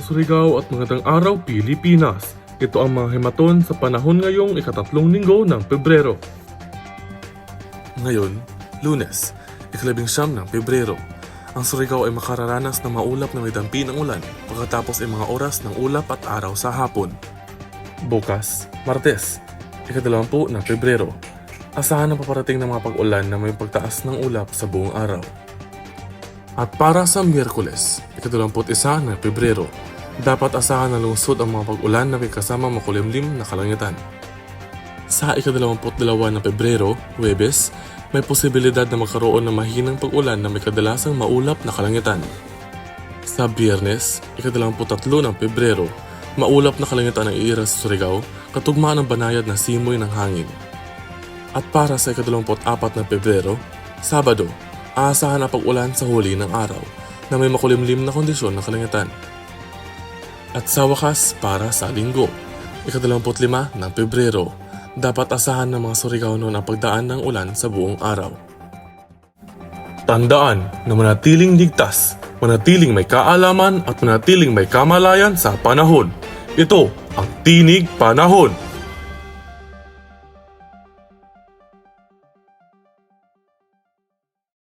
Surigao at magandang araw Pilipinas. Ito ang mga himaton sa panahon ngayong ika-3 linggo ng Pebrero. Ngayon, Lunes, ika-19 ng Pebrero. Ang Surigao ay makararanas ng maulap na may dampi ng ulan pagkatapos ay mga oras ng ulap at araw sa hapon. Bukas, Martes, ika-20 ng Pebrero. Asahan ang paparating ng mga pag-ulan na may pagtaas ng ulap sa buong araw. At para sa Miyerkules, ika-21 ng Pebrero, dapat asahan na lungsod ang mga pag-ulan na may kasama makulimlim na kalangitan. Sa ika-22 ng Pebrero, Huwebes, may posibilidad na magkaroon ng mahinang pag-ulan na may kadalasang maulap na kalangitan. Sa Biyernes, ika-23 ng Pebrero, maulap na kalangitan ang iiras sa Surigao, katugma ng banayad na simoy ng hangin. At para sa ika-24 ng Pebrero, Sabado, aasahan ang pag-ulan sa huli ng araw na may makulimlim na kondisyon ng kalangitan. At sa wakas para sa Linggo, ika-25 ng Pebrero, dapat asahan ng mga Surigao ang pagdaan ng ulan sa buong araw. Tandaan na manatiling ligtas, manatiling may kaalaman at manatiling may kamalayan sa panahon. Ito ang Tinig Panahon.